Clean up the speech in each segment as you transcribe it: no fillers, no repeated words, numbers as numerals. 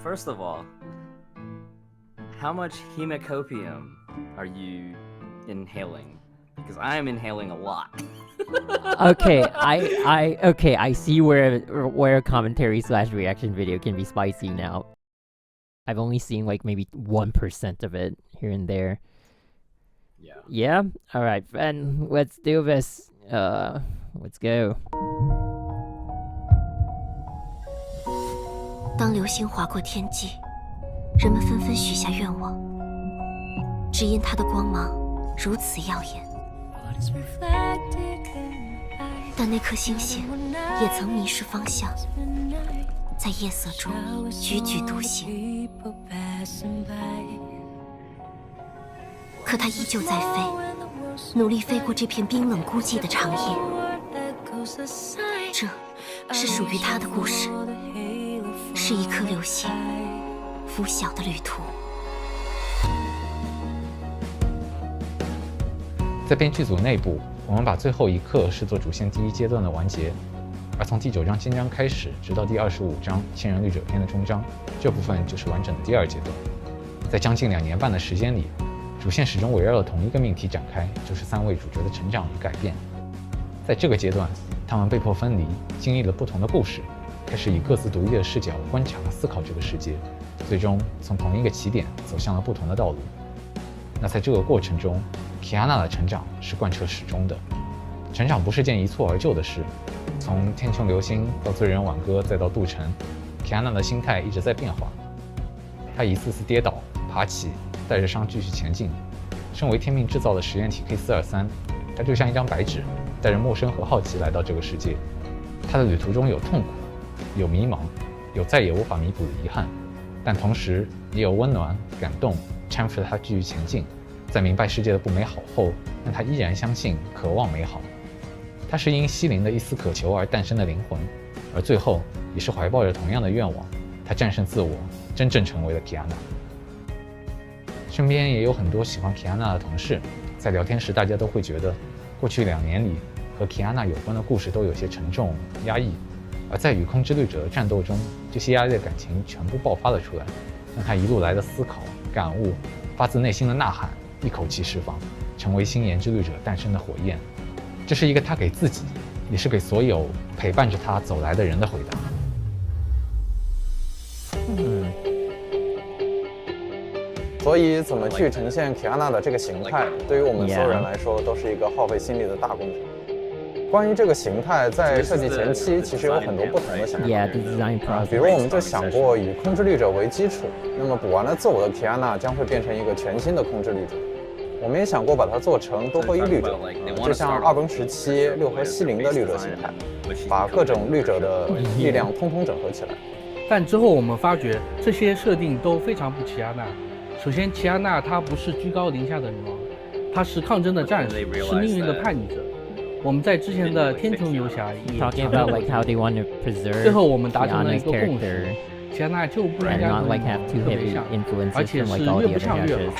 first of all, how much Himekopium are you inhaling? Because I am inhaling a lot. Okay, I see where a commentary / reaction video can be spicy now. I've only seen like maybe 1% of it here and there. Yeah? Alright, then let's do this. Let's go. 当流星划过天际，人们纷纷许下愿望，只因它的光芒如此耀眼。但那颗星星也曾迷失方向，在夜色中踽踽独行。可它依旧在飞，努力飞过这片冰冷孤寂的长夜。这是属于它的故事，是一颗流星拂晓的旅途。在编剧组内部，我们把最后一刻视作主线第1阶段的完结，而从第9章新章开始，直到第25章千人律者篇的终章，这部分就是完整的第2阶段。在将近2年半的时间里，主线始终围绕着同一个命题展开，就是3位主角的成长与改变。在这个阶段，他们被迫分离，经历了不同的故事，开始以各自独立的视角观察、思考这个世界，最终从同一个起点走向了不同的道路。那在这个过程中，Kiana 的成长是贯彻始终的。成长不是件一蹴而就的事，从天穹流星到醉人挽歌，再到渡城 ，Kiana 的心态一直在变化。他一次次跌倒、爬起，带着伤继续前进。身为天命制造的实验体 K423，他就像一张白纸，带着陌生和好奇来到这个世界。他的旅途中有痛苦，有迷茫，有再也无法弥补的遗憾，但同时也有温暖、感动，搀扶着他继续前进。在明白世界的不美好后，让他依然相信、渴望美好。他是因西林的一丝渴求而诞生的灵魂，而最后也是怀抱着同样的愿望，他战胜自我，真正成为了 Kiana。身边也有很多喜欢 Kiana 的同事，在聊天时大家都会觉得，过去2年里和 Kiana 有关的故事都有些沉重、压抑，而在与空之律者的战斗中，这些压抑的感情全部爆发了出来，让他一路来的思考、感悟，发自内心的呐喊，一口气释放，成为星岩之律者诞生的火焰。这是一个他给自己，也是给所有陪伴着他走来的人的回答。所以怎么去呈现 Kiana 的这个形态，对于我们所有人来说都是一个耗费心力的大工程。关于这个形态，在设计前期其实有很多不同的想法。比如我们就想过以空之律者为基础，那么补完了自我的 Kiana 将会变成一个全新的空之律者。我们也想过把它做成多合一律者，就像2崩17、6合西林的律者形态，把各种律者的力量通通整合起来。但之后我们发觉这些设定都非常不Kiana。首先Kiana她不是居高临下的女王，她是抗争的战士，是命运的叛逆者。我们在之前的天穹游侠也讲到过，最后我们达成了一个共识，Kiana就不应该和女王特别像，而且是越不像越好。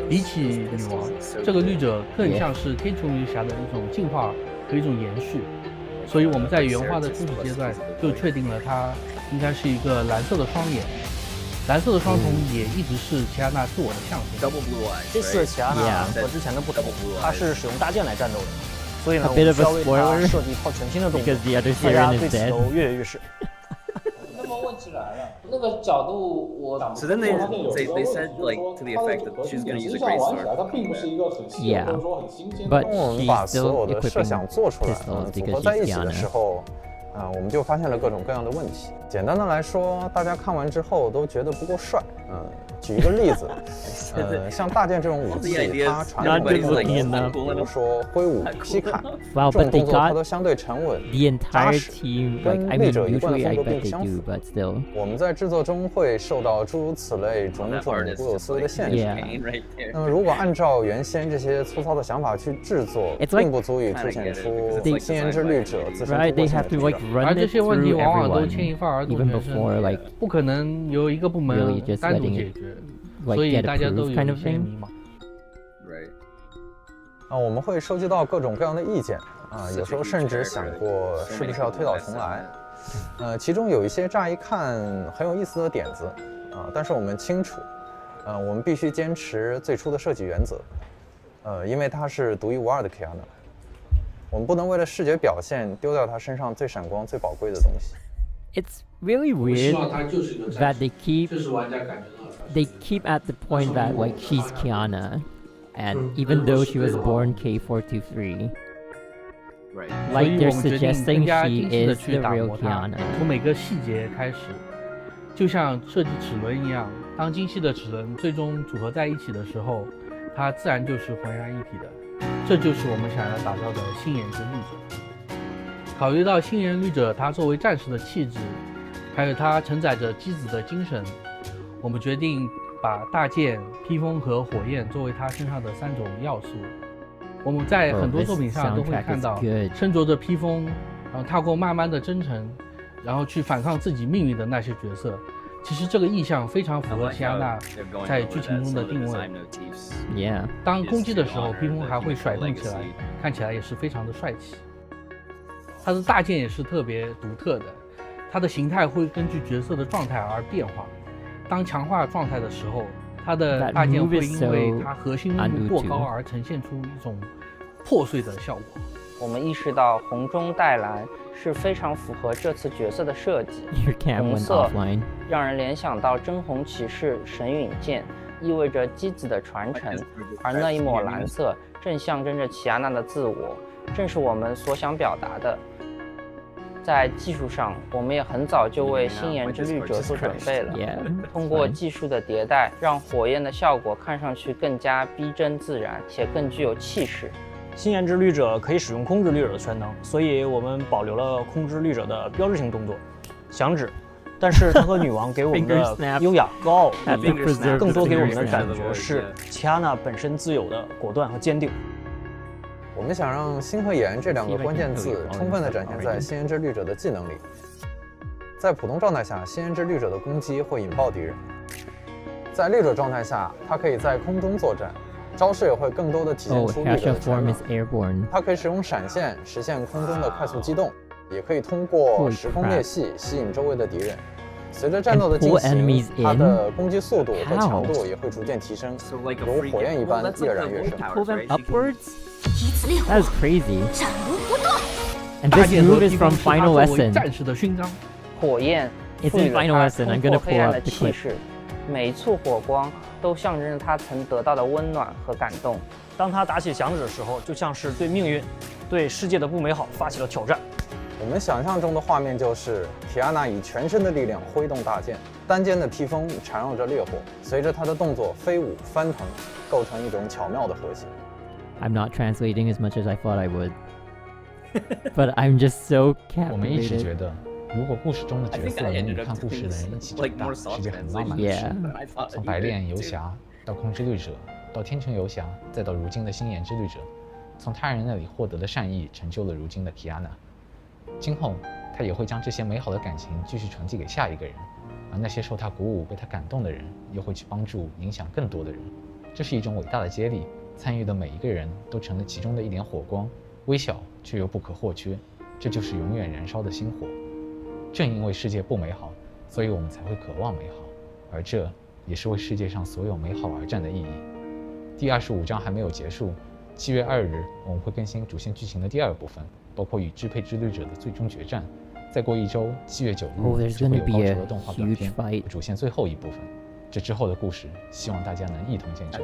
比起女王，这个律者更像是天穹游侠的一种进化和一种延续。所以我们在原画的初始阶段就确定了她应该是一个蓝色的双眼。蓝色的双瞳也一直是Kiana自我的象征。这次Kiana和之前的不同，它是使用大剑来战斗的，所以呢，我们需要为它设计一套全新的动作，大家对此都跃跃欲试。那么问题来了，那个角度我 So then they said like to the effect that she's going to use a great sword. 它并不是一个很新或者说很新鲜的。我们把所有的设想做出来，组合在一起的时候。我们就发现了各种各样的问题。简单的来说，大家看完之后都觉得不够帅。举一个例子，像大剑这种武器，它传统的比如说挥舞、劈砍这种动作，它都相对沉稳、扎实，跟律者一贯的风格并不相符。我们在制作中会受到诸如此类种种固有思维的限制。那么，如果按照原先这些粗糙的想法去制作，并不足以凸显出星岩之律者自身突破性的特点。而这些问题往往都牵一发而动全身，不可能由一个部门单独解决，所以大家都有一些迷茫。我们会收集到各种各样的意见有时候甚至想过是不是要推倒重来。其中有一些乍一看很有意思的点子，但是我们清楚，我们必须坚持最初的设计原则，因为它是独一无二的 Kiana， 我们不能为了视觉表现丢掉它身上最闪光、最宝贵的东西。It's really weird that they keep at the point that like she's Kiana, and even though she was born K423, like they're suggesting she is the real Kiana. 从每个细节开始，就像设计齿轮一样，当精细的齿轮最终组合在一起的时候，它自然就是浑然一体的。这就是我们想要打造的星岩之律者。考虑到星岩律者他作为战士的气质，还有他承载着机子的精神，我们决定把大剑、披风和火焰作为他身上的3种要素。我们在很多作品上都会看到身着着披风，然后踏过漫漫的征程，然后去反抗自己命运的那些角色。其实这个意象非常符合希亚娜在剧情中的定位。当攻击的时候，披风还会甩动起来，看起来也是非常的帅气。它的大剑也是特别独特的，它的形态会根据角色的状态而变化。当强化状态的时候，它的大剑会因为它核心密度过高而呈现出一种破碎的效果。我们意识到红中带蓝是非常符合这次角色的设计。红色让人联想到真红骑士神陨剑，意味着机子的传承，而那一抹蓝色正象征着奇亚娜的自我，正是我们所想表达的。在技术上，我们也很早就为星岩之律者做准备了。通过技术的迭代，让火焰的效果看上去更加逼真自然，且更具有气势。星岩之律者可以使用空之律者的全能，所以我们保留了空之律者的标志性动作响指，但是它和女王给我们的优雅高傲不一样，更多给我们的感觉是奇亚娜本身自有的果断和坚定。我们想让星和炎这2个关键字充分地展现在星岩之律者的技能里。在普通状态下，星岩之律者的攻击会引爆敌人；在律者状态下，它可以在空中作战，招式也会更多地体现出律者的全能。它可以使用闪现实现空中的快速机动，也可以通过时空裂隙吸引周围的敌人。随着战斗的进行，它的攻击速度和强度也会逐渐提升，如火焰一般越燃越盛。That is crazy. And this move is from Final Lesson. 战士的勋章，火焰 It's in Final Lesson. I'm gonna pull up the clip. 每一簇火光都象征着他曾得到的温暖和感动。当他打起响指的时候，就像是对命运、对世界的不美好发起了挑战。我们想象中的画面就是Kiana以全身的力量挥动大剑，单肩的披风缠绕着烈火，随着他的动作飞舞翻腾，构成一种巧妙的和谐。I'm not translating as much as I thought I would, but I'm just so captivated. 我们一直觉得，如果故事中的角色能与看故事的人一起长大，是件很浪漫的事。从白练游侠到空之律者，到天穹游侠，再到如今的星岩之律者，从他人那里获得的善意，成就了如今的 Kiana。今后，他也会将这些美好的感情继续传递给下一个人，而那些受他鼓舞、被他感动的人，又会去帮助、影响更多的人。这是一种伟大的接力。参与的每一个人都成了其中的一点火光，微小却又不可或缺，这就是永远燃烧的星火。正因为世界不美好，所以我们才会渴望美好，而这也是为世界上所有美好而战的意义。第25章还没有结束，7月2日我们会更新主线剧情的第2部分，包括与支配之律者的最终决战。再过1周，7月9日就会有高潮的动画短片，主线最后一部分。这之后的故事，希望大家能一同见证。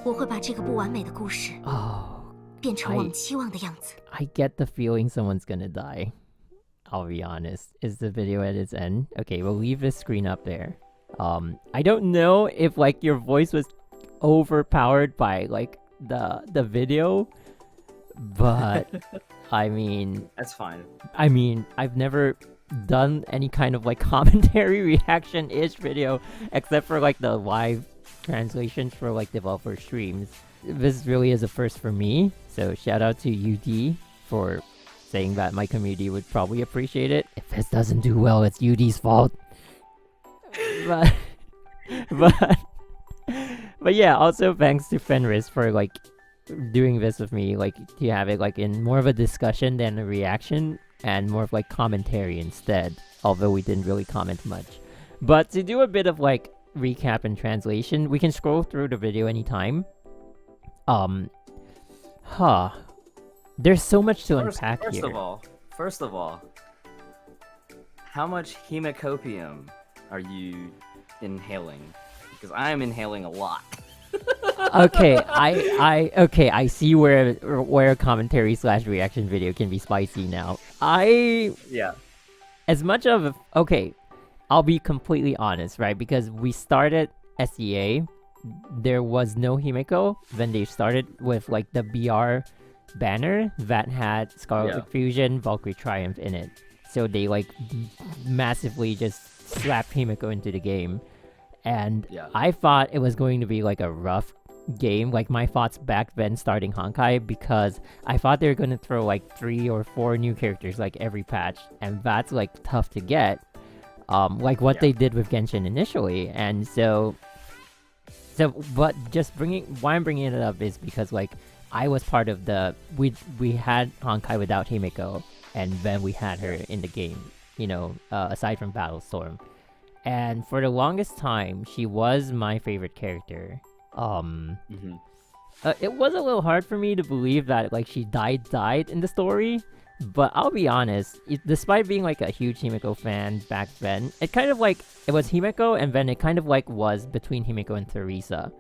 我会把这个不完美的故事变成我们期望的样子。I get the feeling someone's gonna die. I'll be honest. Is the video at its end? Okay, we'll leave the screen up there. I don't know if like your voice was overpowered by like the video, but I mean that's fine. I mean, I've never done any kind of like commentary reaction-ish video except for like the live translations for like developer streams. This really is a first for me, so shout out to UD for saying that my community would probably appreciate it. If this doesn't do well, it's UD's fault. But yeah, also thanks to Fenrysk for like doing this with me, like to have it like in more of a discussion than a reaction. and more of like commentary instead, although we didn't really comment much. But to do a bit of like recap and translation, we can scroll through the video anytime. There's so much to unpack here. First of all, how much Himekopium are you inhaling? Because I am inhaling a lot. Okay, I see where a commentary slash reaction video can be spicy now. As much of I'll be completely honest, right? Because we started SEA, there was no Himeko. Then they started with like the BR banner that had Scarlet Fusion, Valkyrie Triumph in it. So they like massively just slapped Himeko into the game. And I thought it was going to be like a rough game, like my thoughts back then starting Honkai, because I thought they were going to throw like 3 or 4 new characters like every patch, and that's like tough to get, like what they did with Genshin initially. And but just why I'm bringing it up is because like I was part of we had Honkai without Himeko, and then we had her in the game, you know, aside from Battlestorm. And for the longest time, she was my favorite character. It was a little hard for me to believe that like she died in the story, but I'll be honest, despite being like a huge Himeko fan back then, it kind of like it was Himeko, and then it kind of like was between Himeko and Teresa.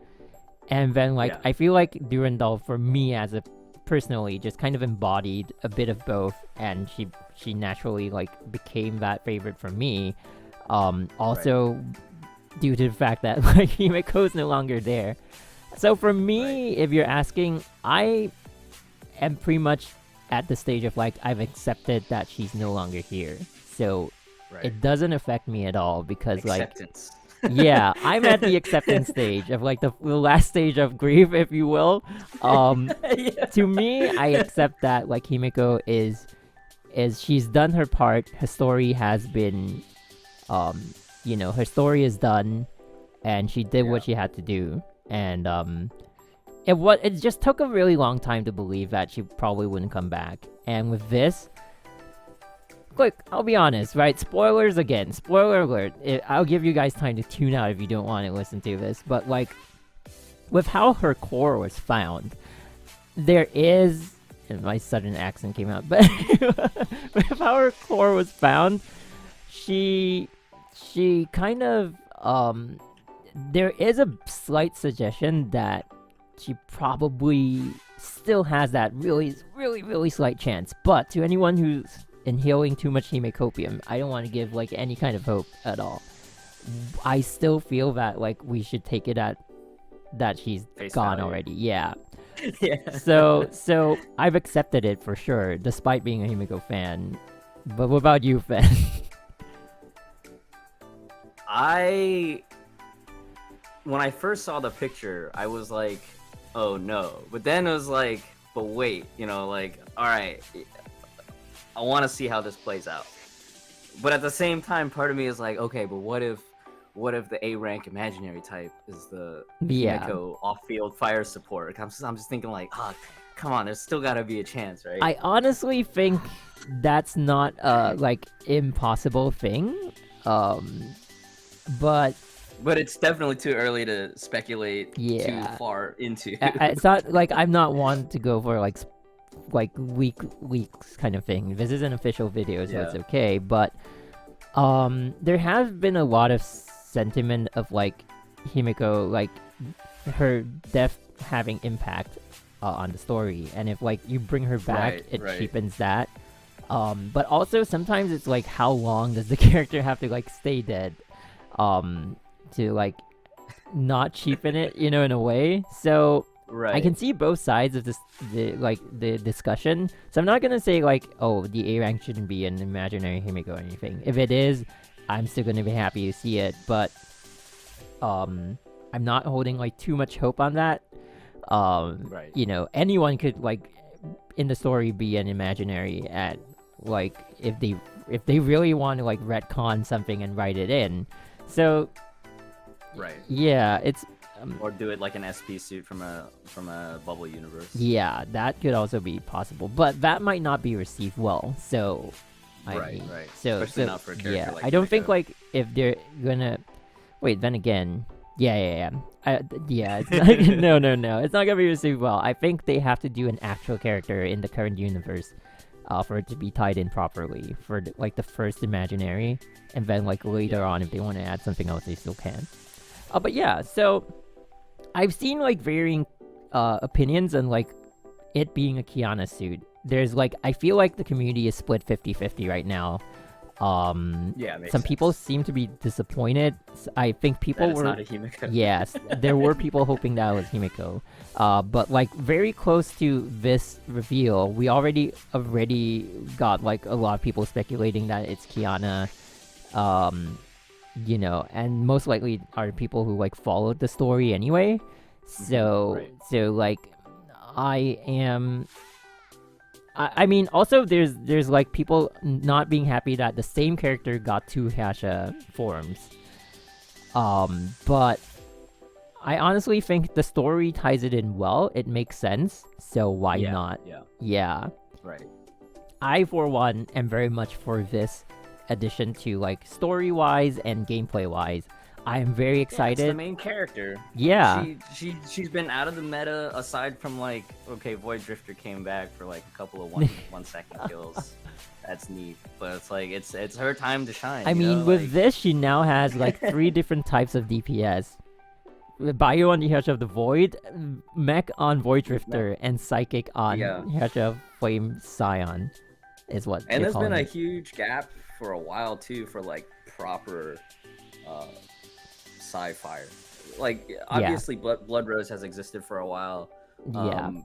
And then like I feel like Durandal for me as a personally just kind of embodied a bit of both, and she naturally like became that favorite for me. Also due to the fact that like Himeko is no longer there. So for me, if you're asking, I am pretty much at the stage of like I've accepted that she's no longer here. So it doesn't affect me at all, because Acceptance. Yeah, I'm at the acceptance stage of like the last stage of grief, if you will. To me, I accept that like Himeko is she's done her part. Her story has been you know, her story is done, and she did what she had to do. And it just took a really long time to believe that she probably wouldn't come back. And with this, look, I'll be honest, right? Spoilers again. Spoiler alert. I'll give you guys time to tune out if you don't want to listen to this. But like, with how her core was found, there is, and my sudden accent came out, but with how her core was found, she kind of there is a slight suggestion that she probably still has that really slight chance. But to anyone who's inhaling too much Himekopium, I don't want to give like any kind of hope at all. I still feel that like we should take it at that she's gone already. Yeah. So I've accepted it for sure, despite being a Himeko fan. But what about you, Fen? When I first saw the picture, I was like, oh no. But then it was like, but wait, you know, like, all right, I want to see how this plays out. But at the same time, part of me is like, okay, but what if the A rank imaginary type is the Himeko off-field fire support? I'm just thinking like, come on, there's still gotta be a chance, right? I honestly think that's not like impossible thing. But it's definitely too early to speculate too far into. It's not like I'm not one to go for like leaks kind of thing. This is an official video, so it's okay. But there has been a lot of sentiment of like Himeko, like her death having impact on the story, and if like you bring her back, it cheapens that. But also sometimes it's like, how long does the character have to like stay dead to like not cheapen it, you know, in a way. So I can see both sides of this, the discussion. So I'm not gonna say like, oh, the A rank shouldn't be an imaginary Himeko or anything. If it is, I'm still gonna be happy to see it. But I'm not holding like too much hope on that. You know, anyone could like in the story be an imaginary at like if they really want to like retcon something and write it in. So yeah, it's or do it like an SP suit from a bubble universe. Yeah, that could also be possible, but that might not be received well. So Right. So, especially not for a character yeah, like I don't think Himeko. like if they're gonna wait. Then again, yeah. It's not, no. It's not gonna be received well. I think they have to do an actual character in the current universe, for it to be tied in properly for like the first imaginary, and then like later on, if they want to add something else, they still can. But yeah, so I've seen like varying opinions on like it being a Kiana suit. There's like, I feel like the community is split 50-50 right now. Some people seem to be disappointed. I think people were not a Himeko. Yes, there were people hoping that it was Himeko. But like very close to this reveal, we already got like a lot of people speculating that it's Kiana. You know, and most likely are people who like followed the story anyway. So like I mean, also there's like people not being happy that the same character got two Herrscher forms. But I honestly think the story ties it in well. It makes sense. So why not? Yeah. Right. I, for one, am very much for this addition to like story-wise and gameplay-wise. I am very excited. It's the main character. Yeah. She's been out of the meta aside from like, okay, Void Drifter came back for like a couple of 1 second kills. That's neat, but it's like it's her time to shine. I mean, with this, she now has like 3 different types of DPS. Bio on the Herrscher of the Void, Mech on Void Drifter, and Psychic on Herrscher of Flame Scion, is what. And there's been a huge gap for a while too for like proper sci-fi. Like obviously Blood Rose has existed for a while.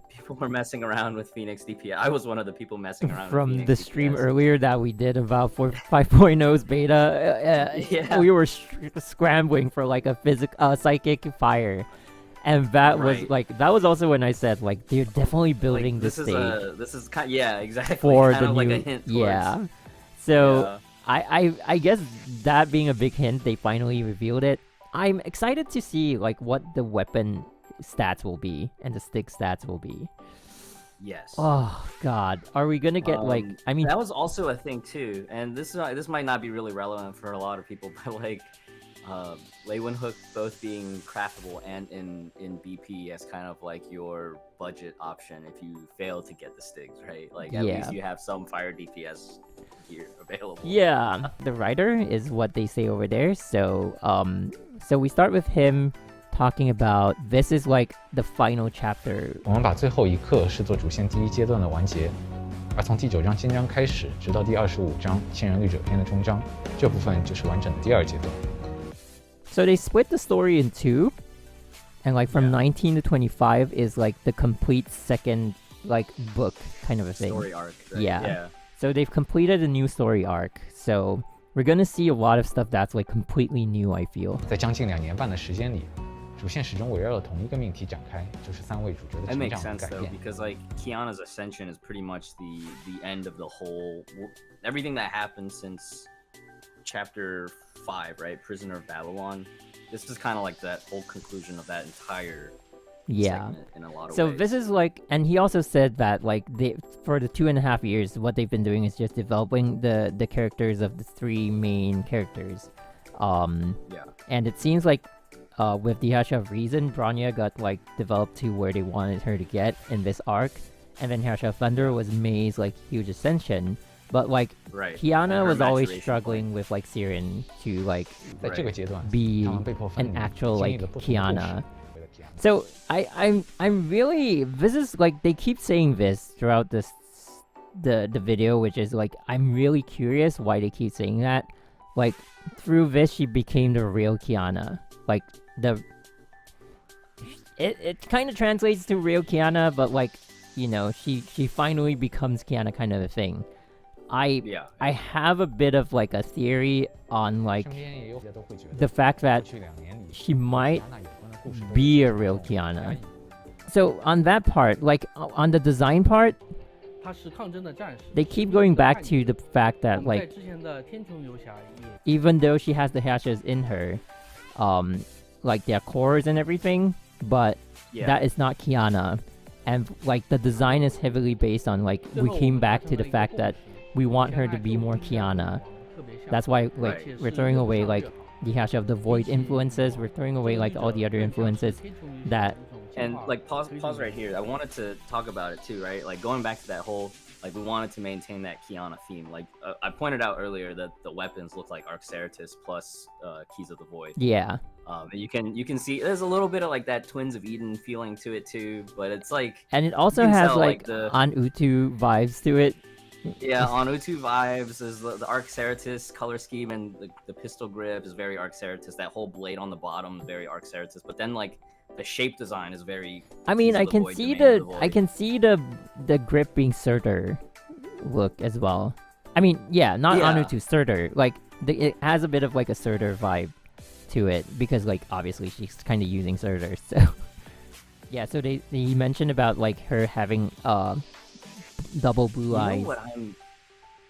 People were messing around with Phoenix DPS. I was one of the people messing around from with the Phoenix stream DPS. earlier that we did about 5.0's beta. We were scrambling for like a psychic fire, and that was like that was also when I said like they're definitely building like, this stage. This is kind exactly for kind the of new like a hint towards, So I guess that being a big hint, they finally revealed it. I'm excited to see like what the weapon stats will be and the stick stats will be. Yes. Oh God, are we gonna get like? I mean, that was also a thing too, and this might not be really relevant for a lot of people, but like, Lei Hook both being craftable and in BP as kind of like your budget option if you fail to get the sticks, right? Like at least you have some fire DPS gear available. Yeah, the writer is what they say over there. So so we start with him talking about this is like the final chapter. 我们把最后一课视作主线第一阶段的完结，而从第9章新章开始，直到第25章千人律者篇的终章，这部分就是完整的第2阶段。So they split the story in 2, and like from 19 to 25 is like the complete second like book kind of a thing. Story arc. Right? Yeah. So they've completed a new story arc. So we're gonna see a lot of stuff that's like completely new. I feel. 在将近2年半的时间里，主线始终围绕着同一个命题展开，就是3位主角的成 That makes 长和 sense 改 though, 变。 because like Kiana's ascension is pretty much the end of the whole everything that happened since chapter 5, right? Prisoner of Babylon. This is kind of like that whole conclusion of that entire segment in a lot of so ways. this is like, and he also said that like they for the 2.5 years, what they've been doing is just developing the characters of the 3 main characters. And it seems like with the Herrscher of Reason, Bronya got like developed to where they wanted her to get in this arc, and then Herrscher of Thunder was Mei's like huge ascension. But like Kiana was always struggling with like Siren to like be an actual like Kiana. So I'm really, this is like they keep saying this throughout the video, which is like I'm really curious why they keep saying that. Like through this she became the real Kiana. Like it kind of translates to real Kiana, but like, you know, she finally becomes Kiana kind of a thing. I have a bit of like a theory on like the fact that she might be a real Kiana. So on that part, like on the design part, they keep going back to the fact that like even though she has the Herrschers in her, like their cores and everything, but that is not Kiana. And like the design is heavily based on like we came back to the fact that we want her to be more Kiana. That's why like we're throwing away like the Herrscher of the Void influences. We're throwing away like all the other influences that. And like pause right here. I wanted to talk about it too, right? Like going back to that whole like we wanted to maintain that Kiana theme. Like I pointed out earlier that the weapons look like Arceratus plus Keys of the Void. Yeah. You can see there's a little bit of like that Twins of Eden feeling to it too, but it's like. And it also has like the on Utu vibes to it. Yeah, on Utu vibes is the Arceratus color scheme, and the pistol grip is very Arceratus. That whole blade on the bottom is very Arceratus, but then like the shape design is very. I mean, I can see the grip being Surtur look as well. I mean, yeah, not on Utu, Surtur. Like it has a bit of like a Surtur vibe to it because like obviously she's kind of using Surtur. So yeah, so they mentioned about like her having double blue eyes. You know what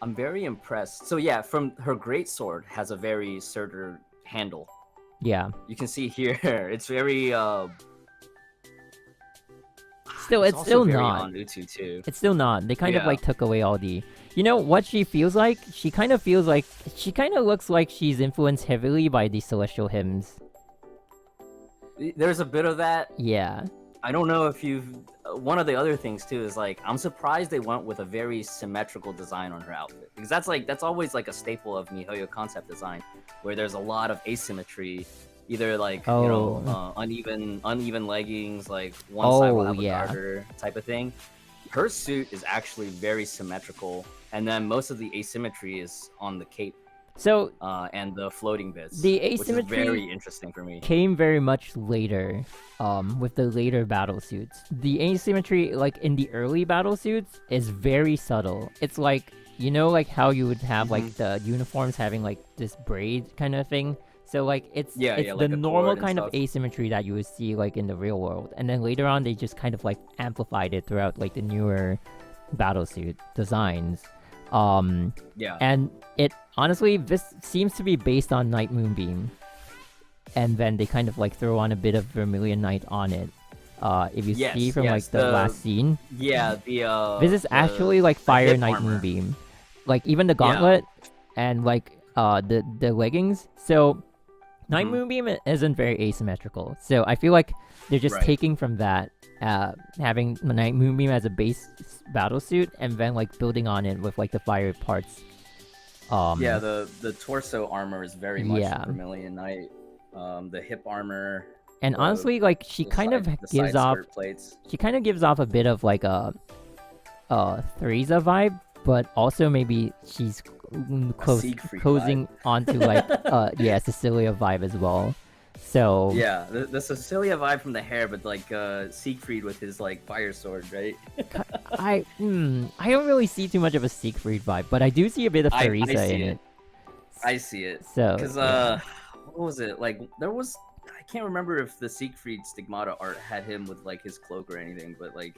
I'm very impressed. So yeah, from her greatsword has a very Surtur handle. Yeah. You can see here, it's very it's still not on Utu too. It's still not. They kind of like took away all the. You know what she feels like? She kind of looks like she's influenced heavily by the celestial hymns. There's a bit of that. Yeah. I don't know if you've. One of the other things too is like I'm surprised they went with a very symmetrical design on her outfit, because that's always like a staple of miHoYo concept design, where there's a lot of asymmetry, either like uneven leggings, like one side will have a garter type of thing. Her suit is actually very symmetrical, and then most of the asymmetry is on the cape. So and the floating bits, the asymmetry which is very interesting for me. Came very much later, with the later battle suits. The asymmetry, like in the early battle suits, is very subtle. It's like, you know, like how you would have like the uniforms having like this braid kind of thing. So like it's like the normal kind of asymmetry that you would see like in the real world, and then later on they just kind of like amplified it throughout like the newer battle suit designs. And it honestly, this seems to be based on Night Moonbeam, and then they kind of like throw on a bit of Vermilion Night on it. If you see from like the last scene, this is actually like Fire Night Moonbeam, like even the gauntlet and like the leggings. So Night Moonbeam isn't very asymmetrical. So I feel like they're just taking from that. Having Night Moonbeam as a base battle suit, and then like building on it with like the fire parts. The torso armor is very much Vermilion Night. The hip armor. And honestly, like she kind of gives off a bit of like a Theresa vibe, but also maybe she's closing onto like Cecilia vibe as well. So yeah, the Cecilia vibe from the hair, but like Siegfried with his like fire sword, right? I don't really see too much of a Siegfried vibe, but I do see a bit of Theresa in it. I see it. So because what was it like? I can't remember if the Siegfried Stigmata art had him with like his cloak or anything, but like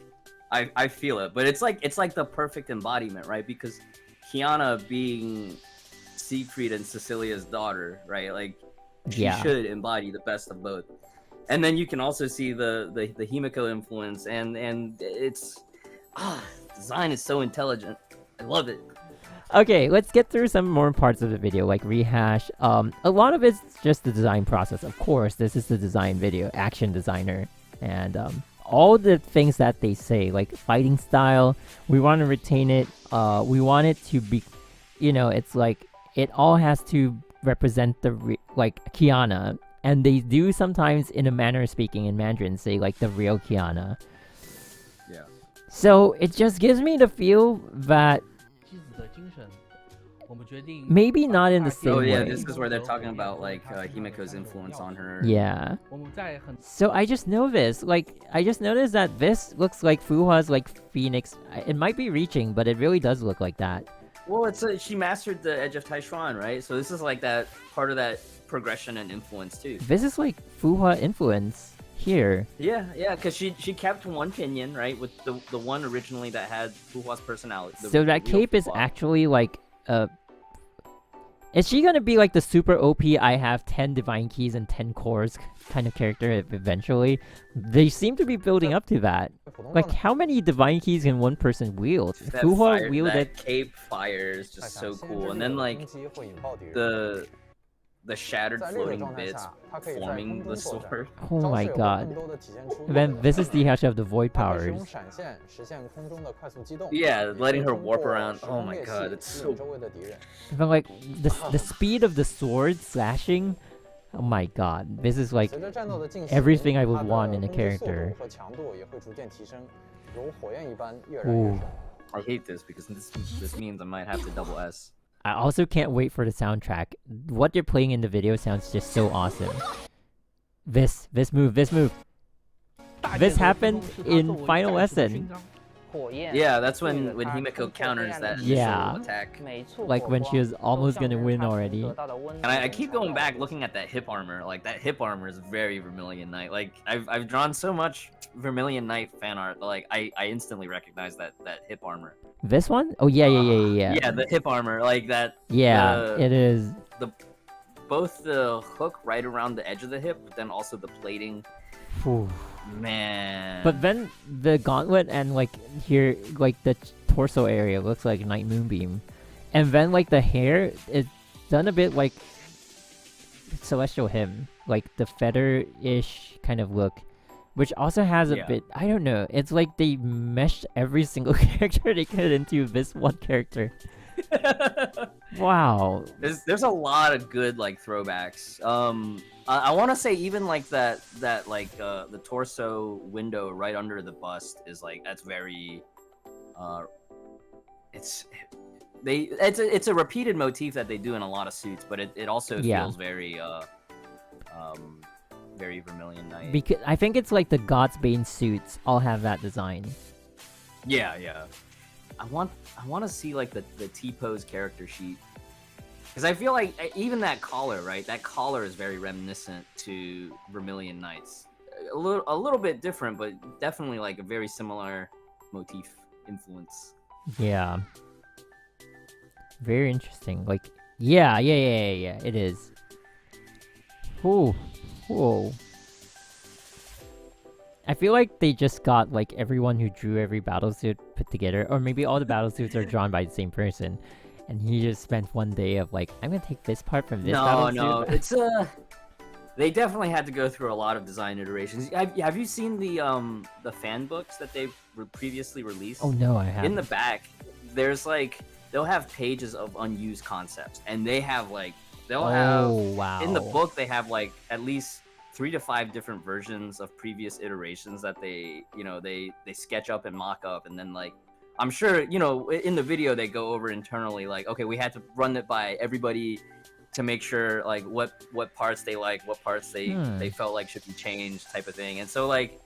I feel it. But it's like the perfect embodiment, right? Because Kiana being Siegfried and Cecilia's daughter, right? Like. She should embody the best of both, and then you can also see the Himeko influence, and it's design is so intelligent. I love it. Okay, let's get through some more parts of the video, like rehash. A lot of it's just the design process. Of course, this is the design video, action designer, and all the things that they say, like fighting style. We want to retain it. We want it to be, it's like it all has to represent the like Kiana, and they do sometimes in a manner of speaking in Mandarin say like the real Kiana. Yeah. So it just gives me the feel that maybe not in the same way. Oh yeah, this is where they're talking about like Himeko's influence on her. Yeah. So I just noticed that this looks like Fuhua's like Phoenix. It might be reaching, but it really does look like that. Well, she mastered the Edge of Taishuan, right? So this is like that part of that progression and influence too. This is like Fuhua influence here. Yeah, because she kept one pinion, right, with the one originally that had Fuhua's personality. So that cape is actually like Is she gonna be like the super OP, I have 10 divine keys and 10 cores kind of character eventually? They seem to be building up to that. Like, how many divine keys can one person wield? Fuhua wielded... That cape fire is just so cool. And then, like, the shattered floating bits forming the sword. Oh my god. And then this is the Herrscher of the void powers. Yeah, letting her warp around. Oh my god, it's so... But like, the speed of the sword slashing, oh my god. This is like everything I would want in a character. Ooh. I hate this because this means I might have to double S. I also can't wait for the soundtrack. What you're playing in the video sounds just so awesome. This move. This happened in Final Lesson. Yeah, that's when Himeko counters that initial attack. Like when she was almost gonna win already. And I keep going back looking at that hip armor. Like that hip armor is very Vermilion Knight. Like I've drawn so much Vermilion Knight fan art. Like I instantly recognize that hip armor. This one? Oh yeah. Yeah, the hip armor, like that. Yeah, it is. Both the hook right around the edge of the hip, but then also the plating. Ooh. Man. But then the gauntlet and like here, like the torso area looks like Night Moonbeam, and then like the hair is done a bit like Celestial Hymn, like the feather-ish kind of look, which also has a bit. I don't know. It's like they meshed every single character they could into this one character. Wow. There's a lot of good like throwbacks. I want to say even like that like the torso window right under the bust is like that's very it's a repeated motif that they do in a lot of suits, but it also feels very very Vermilion Knight. Because I think it's like the God's Bane suits all have that design. Yeah. I want to see like the T-pose character sheet, because I feel like even that collar, right? That collar is very reminiscent to Vermilion Knights. A little bit different, but definitely like a very similar motif influence. Yeah. Very interesting. Like, yeah. It is. Whoa. I feel like they just got like everyone who drew every battlesuit put together, or maybe all the battlesuits are drawn by the same person, and he just spent one day of like, I'm gonna take this part from this battlesuit. No, it's they definitely had to go through a lot of design iterations. Have you seen the fan books that they previously released? Oh no, I haven't. In the back, there's like they'll have pages of unused concepts, and they have like wow. In the book they have like at least 3 to 5 different versions of previous iterations that they sketch up and mock up, and then like I'm sure in the video they go over internally like, okay, we had to run it by everybody to make sure like what parts they like, what parts they felt like should be changed, type of thing. And so like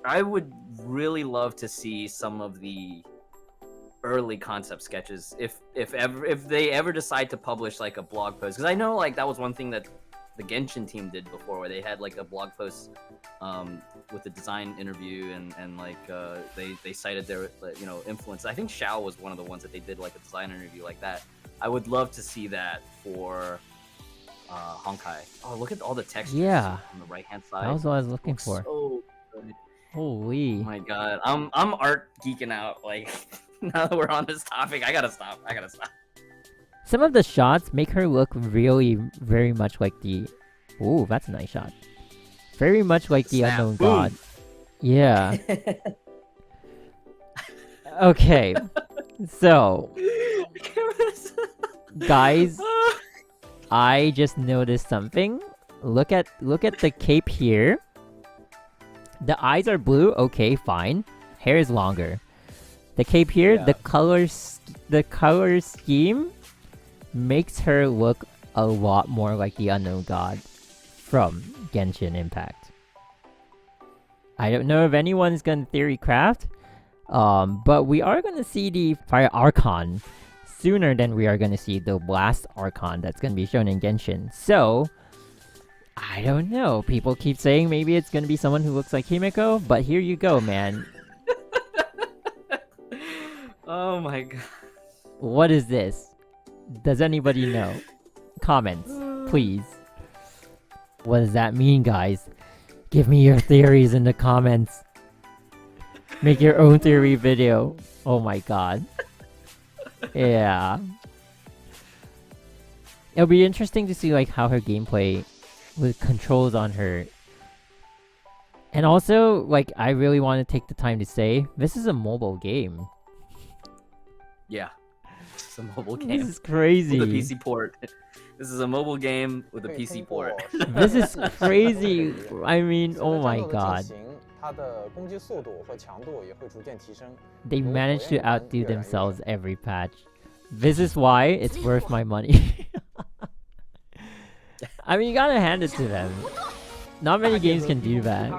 I would really love to see some of the early concept sketches if they ever decide to publish like a blog post, because I know like that was one thing that the Genshin team did before, where they had like a blog post with a design interview, and like they cited their influence. I think Xiao was one of the ones that they did like a design interview like that. I would love to see that for Honkai. Oh, look at all the textures on the right hand side. That was what I was looking for. So good. Holy. Oh my god, I'm art geeking out. Like now that we're on this topic, I gotta stop. Some of the shots make her look really very much like the... Ooh, that's a nice shot. Very much like the Unknown God. Yeah. Okay. So... Guys, I just noticed something. Look at the cape here. The eyes are blue. Okay, fine. Hair is longer. The cape here, the color scheme makes her look a lot more like the Unknown God from Genshin Impact. I don't know if anyone's gonna theory craft, but we are gonna see the Fire Archon sooner than we are gonna see the Blast Archon that's gonna be shown in Genshin. So, I don't know. People keep saying maybe it's gonna be someone who looks like Himeko, but here you go, man. Oh my god. What is this? Does anybody know? comments, please. What does that mean, guys? Give me your theories in the comments. Make your own theory video. Oh my god. Yeah. It'll be interesting to see like how her gameplay with controls on her. And also, like, I really want to take the time to say, this is a mobile game. Yeah. It's a mobile game. This is crazy. With a PC port. This is a mobile game with a PC port. This is crazy. I mean, oh my god. They managed to outdo themselves every patch. This is why it's worth my money. I mean, you gotta hand it to them. Not many games can do that.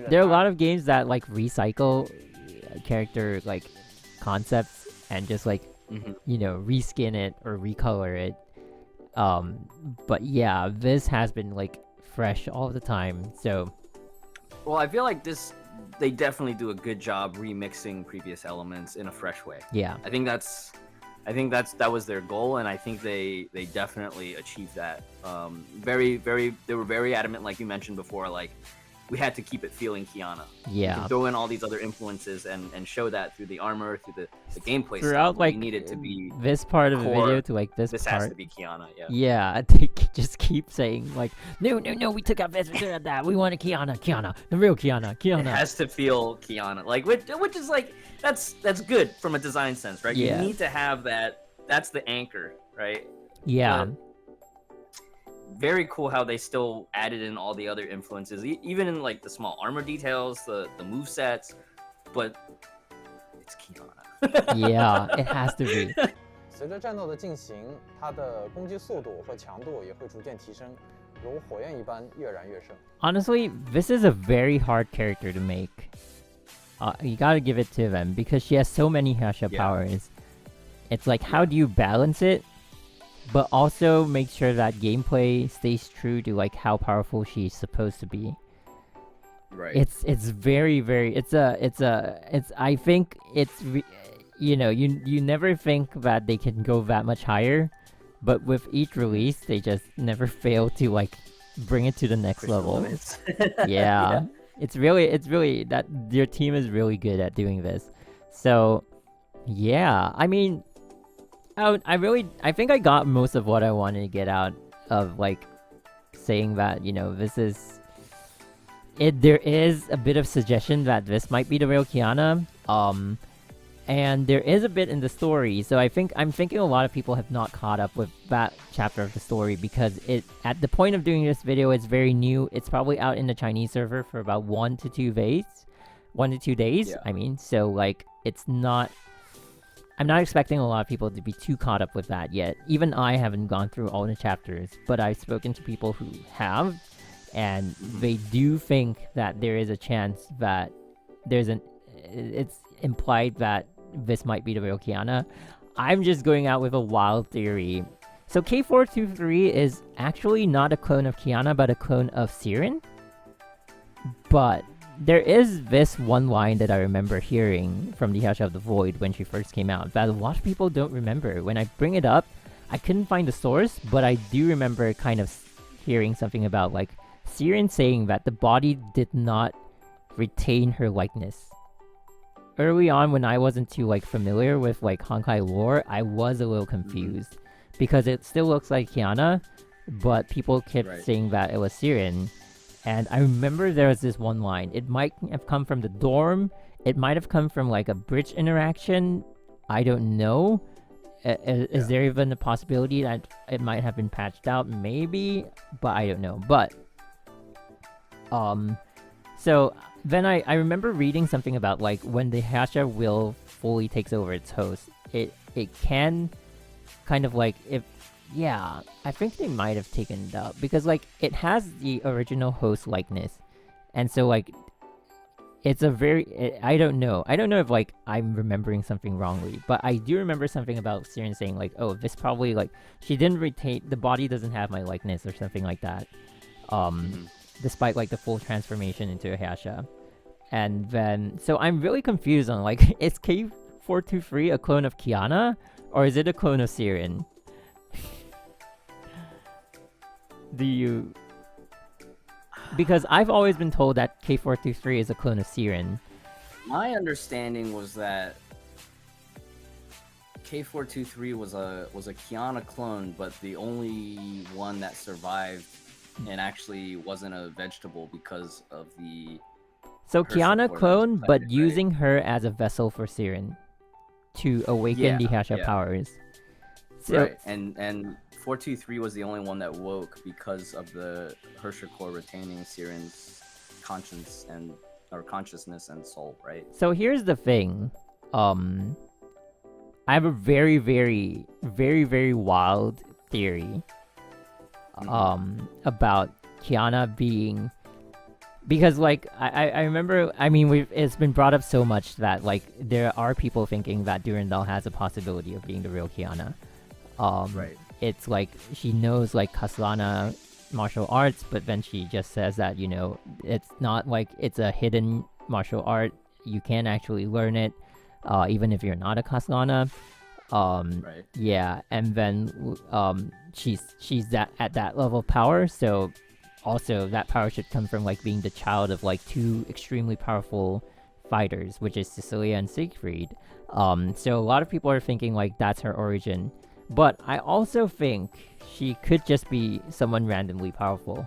There are a lot of games that like recycle character like concepts and just like you know, reskin it or recolor it. But yeah, this has been like fresh all the time. So well, I feel like they definitely do a good job remixing previous elements in a fresh way. Yeah. I think that was their goal, and I think they definitely achieved that. They were very adamant, like you mentioned before, like we had to keep it feeling Kiana. Yeah. You can throw in all these other influences and show that through the armor, through the gameplay throughout stuff. Like we needed to be this part of the video to like this part. Has to be Kiana. Yeah. Yeah, they just keep saying like, no, we took out this, we took out that. We wanted Kiana, the real Kiana. It has to feel Kiana, like which is like that's good from a design sense, right? Yeah. You need to have that. That's the anchor, right? Yeah. But very cool how they still added in all the other influences, even in like the small armor details, the move sets, but it's Kiana. Yeah, it has to be. 随着战斗的进行，它的攻击速度和强度也会逐渐提升，如火焰一般跃然跃升。Honestly, this is a very hard character to make. You gotta give it to them because she has so many Herrscher powers. It's like, how do you balance it, but also make sure that gameplay stays true to like how powerful she's supposed to be. Right. It's very I think it's you know, you never think that they can go that much higher, but with each release they just never fail to like bring it to the next level. Yeah. It's really that your team is really good at doing this. So yeah, I mean, I think I got most of what I wanted to get out of like saying that, you know, this is it. There is a bit of suggestion that this might be the real Kiana, and there is a bit in the story. So I'm thinking a lot of people have not caught up with that chapter of the story because it at the point of doing this video, it's very new. It's probably out in the Chinese server for about 1 to 2 days. Yeah. I mean, so like it's not. I'm not expecting a lot of people to be too caught up with that yet. Even I haven't gone through all the chapters, but I've spoken to people who have, and they do think that there is a chance that it's implied that this might be the real Kiana. I'm just going out with a wild theory. So K423 is actually not a clone of Kiana, but a clone of Siren. But there is this one line that I remember hearing from the Herrscher of the Void when she first came out that a lot of people don't remember. When I bring it up, I couldn't find the source, but I do remember kind of hearing something about like Siren saying that the body did not retain her likeness. Early on, when I wasn't too like familiar with like Honkai lore, I was a little confused because it still looks like Kiana, but people kept saying that it was Siren. And I remember there was this one line. It might have come from the dorm. It might have come from like a bridge interaction. I don't know. Is there even a possibility that it might have been patched out? Maybe, but I don't know. But so then I remember reading something about like when the Herrscher will fully takes over its host, it can kind of like yeah, I think they might have taken it out because like it has the original host likeness, and so like it's a very I don't know if like I'm remembering something wrongly, but I do remember something about Siren saying like, oh, this probably like she didn't retain the body, doesn't have my likeness or something like that, despite like the full transformation into a Herrscher. And then so I'm really confused on like is K423 a clone of Kiana, Or is it a clone of Siren? Do you... Because I've always been told that K423 is a clone of Siren. My understanding was that K423 was a Kiana clone, but the only one that survived and actually wasn't a vegetable because of the... So Kiana clone, but using her as a vessel for Siren to awaken the Herrscher powers. So, right, and 423 was the only one that woke because of the Herrscher core retaining Siren's conscience or consciousness and soul, right? So here's the thing. I have a very, very, very, very wild theory about Kiana being... Because, like, I remember, I mean, it's been brought up so much that, like, there are people thinking that Durandal has a possibility of being the real Kiana. Right. It's like, she knows, like, Kaslana martial arts, but then she just says that, you know, it's not like it's a hidden martial art. You can actually learn it, even if you're not a Kaslana. Right. Yeah, and then, she's at that level of power, so... Also, that power should come from, like, being the child of, like, two extremely powerful fighters, which is Cecilia and Siegfried. So a lot of people are thinking, like, that's her origin. But I also think she could just be someone randomly powerful.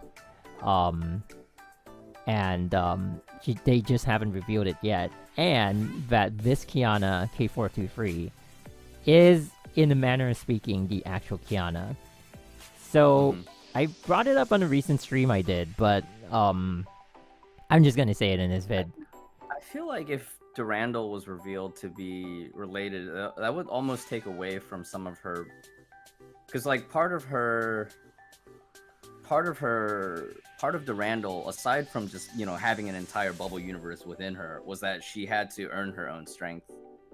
They just haven't revealed it yet. And that this Kiana, K423, is, in a manner of speaking, the actual Kiana. So... I brought it up on a recent stream I did, but I'm just gonna say it in this vid. I feel like if Durandal was revealed to be related, that would almost take away from some of her... Because, like, part of Durandal, aside from just, you know, having an entire bubble universe within her, was that she had to earn her own strength.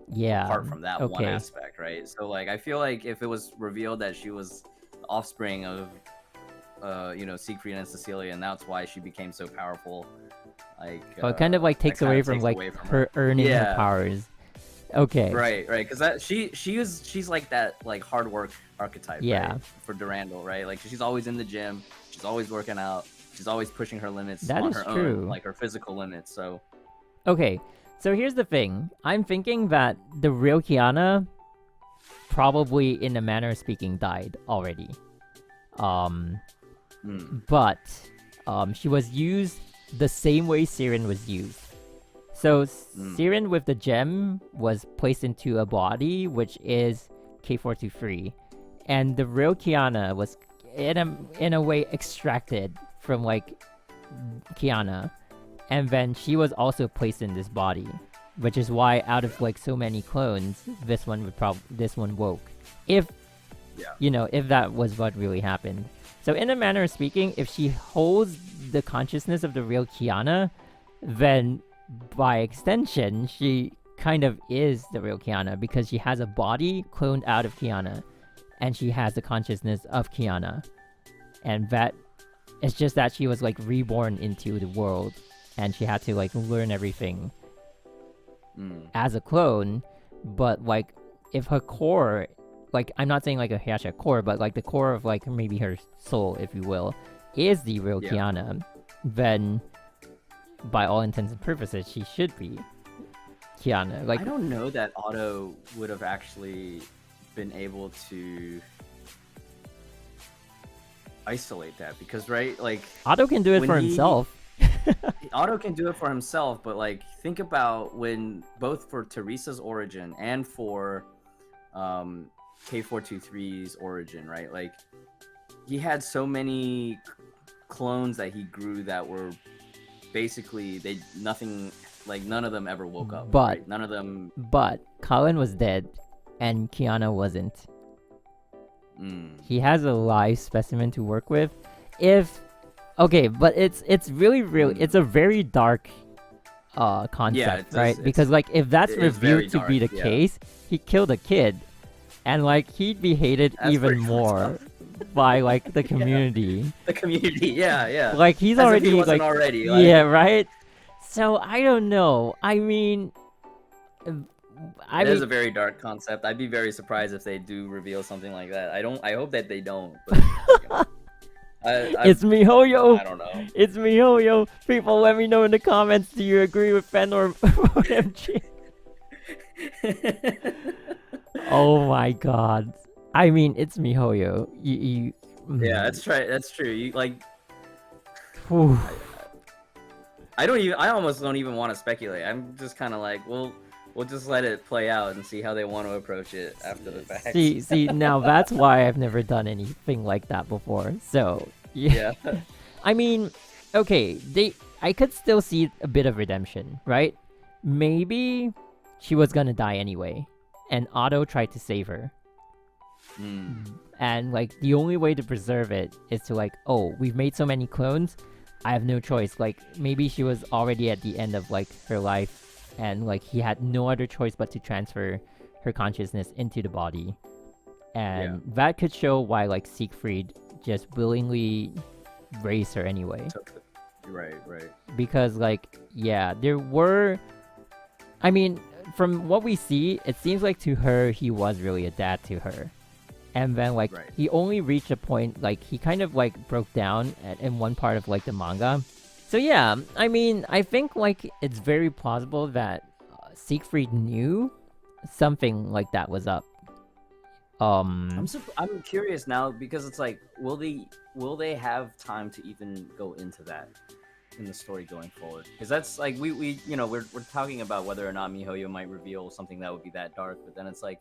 Yeah. Apart from that one aspect, right? So, like, I feel like if it was revealed that she was the offspring of... you know, Siegfried and Cecilia, and that's why she became so powerful. Like, it kind of like takes away from her earning her powers. Okay. Right, because that she's like that like hard work archetype. Yeah. Right, for Durandal, right? Like she's always in the gym, she's always working out, she's always pushing her limits that on is her true. own, like her physical limits. So. Okay, so here's the thing. I'm thinking that the real Kiana, probably in a manner of speaking, died already. But she was used the same way Siren was used. So Siren with the gem was placed into a body, which is K423, and the real Kiana was in a way extracted from like Kiana, and then she was also placed in this body, which is why out of like so many clones, this one woke. If you know, if that was what really happened. So in a manner of speaking, if she holds the consciousness of the real Kiana, then by extension, she kind of is the real Kiana because she has a body cloned out of Kiana, and she has the consciousness of Kiana. And that it's just that she was like reborn into the world, and she had to like learn everything as a clone. But like, if her core... Like, I'm not saying like a Herrscher core, but like the core of like maybe her soul, if you will, is the real Kiana, then by all intents and purposes, she should be Kiana. Like, I don't know that Otto would have actually been able to isolate that because, right, like Otto can do it for himself. Otto can do it for himself, but like think about when both for Teresa's origin and for K423's origin, right? Like he had so many clones that he grew that were basically none of them ever woke up. But right? None of them. But Colin was dead, and Kiana wasn't. He has a live specimen to work with. But it's really it's a very dark concept, right? Because like if that's revealed to be the case, he killed a kid. And like he'd be hated even more by like the community. The community, yeah. Like he's As already if he wasn't like already, yeah, right. So I don't know. I mean, I It is mean, a very dark concept. I'd be very surprised if they do reveal something like that. I hope that they don't. But, you know, it's miHoYo. I don't know. It's miHoYo. People, let me know in the comments. Do you agree with Fen or MG? Oh my god. I mean, it's miHoYo. Yeah, that's right. That's true. You like. Whew. I almost don't even want to speculate. I'm just kind of like, we'll just let it play out and see how they want to approach it after the fact. See, now that's why I've never done anything like that before. So, yeah. I mean, okay, I could still see a bit of redemption, right? Maybe she was gonna die anyway, and Otto tried to save her. And, like, the only way to preserve it is to, like, oh, we've made so many clones, I have no choice. Like, maybe she was already at the end of, like, her life, and, like, he had no other choice but to transfer her consciousness into the body. And that could show why, like, Siegfried just willingly raised her anyway. Right. Because, like, yeah, there were... I mean, from what we see, it seems like to her, he was really a dad to her. And then, like, he only reached a point, like, he kind of, like, broke down in one part of, like, the manga. So, yeah, I mean, I think, like, it's very plausible that Siegfried knew something like that was up. I'm curious now, because it's like, will they have time to even go into that in the story going forward? Because that's, like, we you know, we're talking about whether or not miHoYo might reveal something that would be that dark, but then it's like,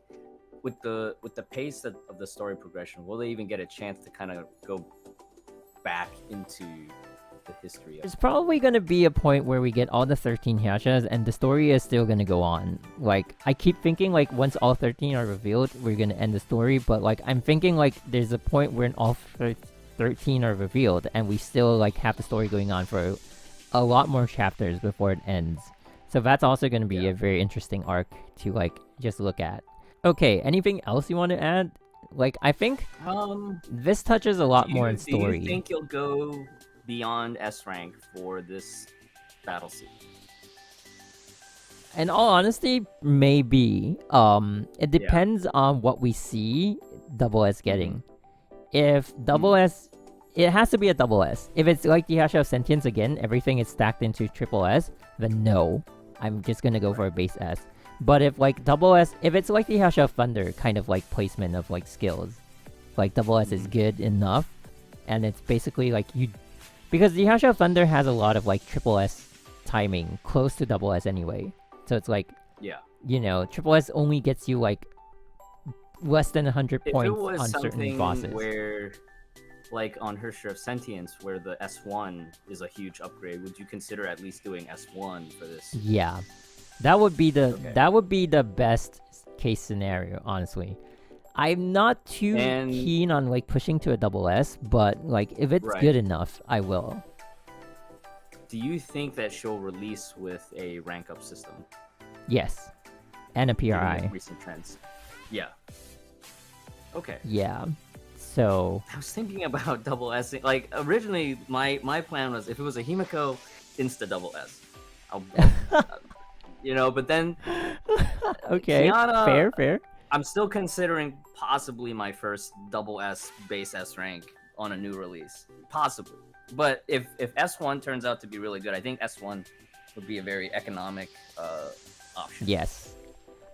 with the pace of the story progression, will they even get a chance to kind of go back into the history of There's probably going to be a point where we get all the 13 Herrschers, and the story is still going to go on. Like, I keep thinking, like, once all 13 are revealed, we're going to end the story, but, like, I'm thinking, like, there's a point when all 13 are revealed, and we still, like, have the story going on for a lot more chapters before it ends. So that's also going to be a very interesting arc to, like, just look at. Okay, anything else you want to add? Like, I think this touches a lot more in story. Do you think you'll go beyond S rank for this battle suit? In all honesty, maybe. It depends on what we see Double S getting. If Double S... It has to be a Double S. If it's like the Herrscher of Sentience again, everything is stacked into Triple S, then no. I'm just gonna go for a base S. But if, like, Double S... If it's like the Herrscher of Thunder, kind of, like, placement of, like, skills. Like, Double S is good enough. And it's basically, like, you... Because the Herrscher of Thunder has a lot of, like, Triple S timing, close to Double S anyway. So it's like... You know, Triple S only gets you, like, less than 100 points on certain bosses. Where... Like on Herrscher of Sentience, where the S1 is a huge upgrade, would you consider at least doing S1 for this? Yeah, that would be the best case scenario, honestly. I'm not too keen on, like, pushing to a Double S, but, like, if it's good enough, I will. Do you think that she'll release with a rank up system? Yes, and a PRI. Recent trends. Yeah. Okay. Yeah. So I was thinking about Double S. Like, originally, my plan was, if it was a Himeko, insta Double S. You know, but then... Okay, Kiana, fair. I'm still considering possibly my first Double S base S rank on a new release. Possibly. But if S1 turns out to be really good, I think S1 would be a very economic option. Yes.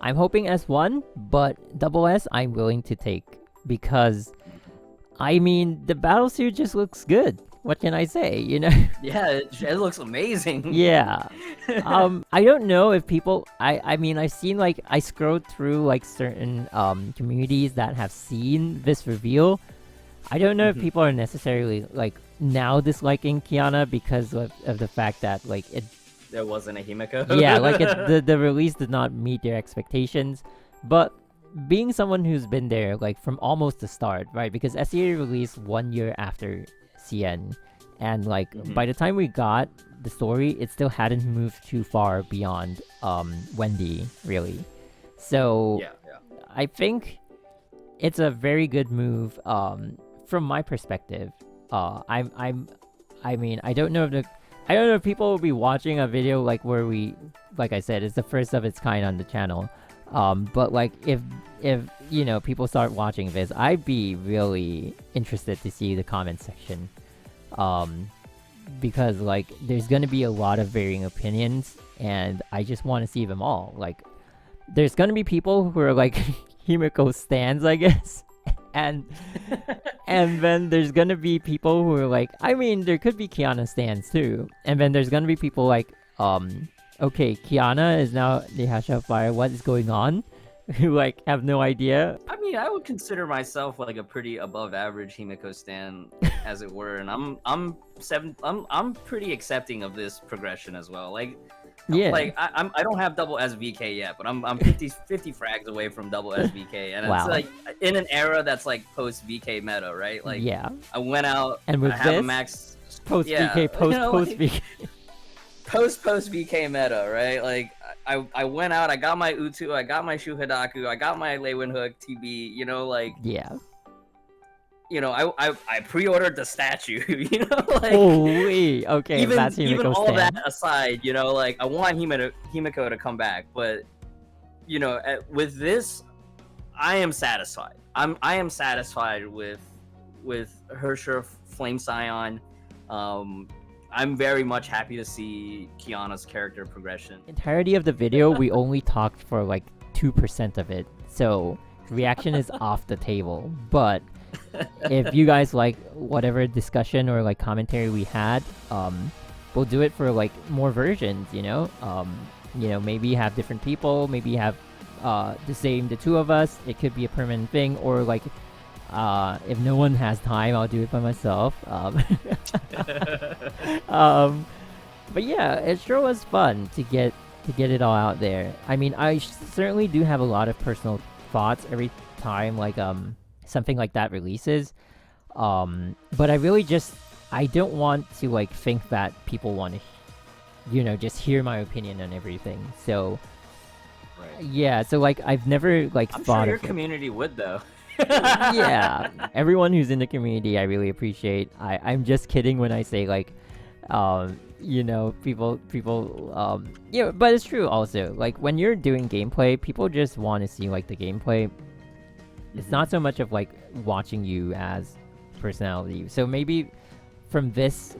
I'm hoping S1, but Double S I'm willing to take, because... I mean, the battlesuit just looks good. What can I say, you know? Yeah, it looks amazing. Yeah. I don't know if people... I mean, I've seen, like... I scrolled through, like, certain communities that have seen this reveal. I don't know if people are necessarily, like, now disliking Kiana because of the fact that, like, it... There wasn't a Himeko. Yeah, like, the release did not meet their expectations. But... being someone who's been there, like, from almost the start, right? Because SEA released 1 year after CN, and, like, by the time we got the story, it still hadn't moved too far beyond Wendy, really. So I think it's a very good move from my perspective. I mean, I don't know if people will be watching a video like where we, like I said, it's the first of its kind on the channel. But like if you know people start watching this, I'd be really interested to see the comment section, because like there's gonna be a lot of varying opinions, and I just want to see them all. Like, there's gonna be people who are like Himeko stans, I guess, and then there's gonna be people who are like, I mean, there could be Kiana stans too, and then there's gonna be people like, okay, Kiana is now the Herrscher of Fire. What is going on? Who like have no idea. I mean, I would consider myself like a pretty above average Himeko stan, as it were, and I'm pretty accepting of this progression as well. Like, yeah, like I don't have double SVK yet, but I'm 50 frags away from double SVK, and wow. It's like in an era that's like post VK meta, right? Like, yeah, I went out and with I have this a max post yeah, VK, post VK. Post VK meta, right? Like I went out, I got my Utu, I got my Shuhadaku, I got my Lei Hook TB, you know, like, yeah, you know, I pre-ordered the statue, you know, like, holy, okay, even that's even all stand. that aside, you know, like, I want Himeko to come back, but you know, with this, I am satisfied. I am satisfied with Herrscher Flame Scion. I'm very much happy to see Kiana's character progression. Entirety of the video, we only talked for like 2% of it, so reaction is off the table. But if you guys like whatever discussion or like commentary we had, we'll do it for like more versions. You know, maybe have different people, maybe have the two of us. It could be a permanent thing, or like. If no one has time, I'll do it by myself. But yeah, it sure was fun to get it all out there. I mean, I certainly do have a lot of personal thoughts every time like something like that releases. But I really I don't want to like think that people want to, you know, just hear my opinion on everything. So right. Yeah, so like I've never like I'm thought sure your of community would though. Yeah, everyone who's in the community I really appreciate. I'm just kidding when I say like you know, people yeah, but it's true also. Like when you're doing gameplay, people just want to see like the gameplay. It's not so much of like watching you as personality. So maybe from this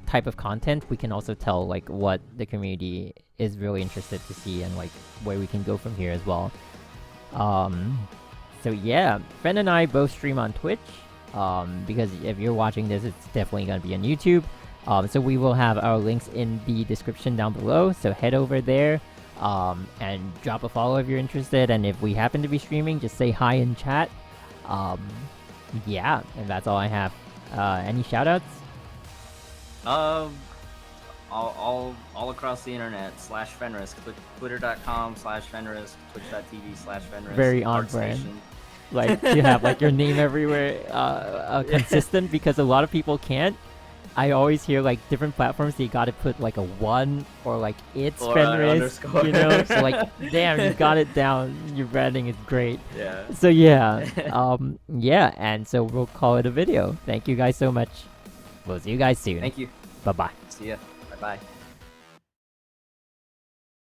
type of content, we can also tell like what the community is really interested to see and like where we can go from here as well. So yeah, Fen and I both stream on Twitch, because if you're watching this, it's definitely gonna be on YouTube. So we will have our links in the description down below, so head over there, and drop a follow if you're interested, and if we happen to be streaming, just say hi in chat. Yeah, and that's all I have. Any shoutouts? All across the internet, /Fenrysk, twitter.com/Fenrysk, twitch.tv/Fenrysk. Very on brand. Like, you have like your name everywhere, consistent, because a lot of people can't. I always hear like different platforms, they gotta put like a 1 or like it's Fenrysk, you know? So like, damn, you got it down. Your branding is great. Yeah. So yeah, yeah, and so we'll call it a video. Thank you guys so much. We'll see you guys soon. Thank you. Bye-bye. See ya. Bye.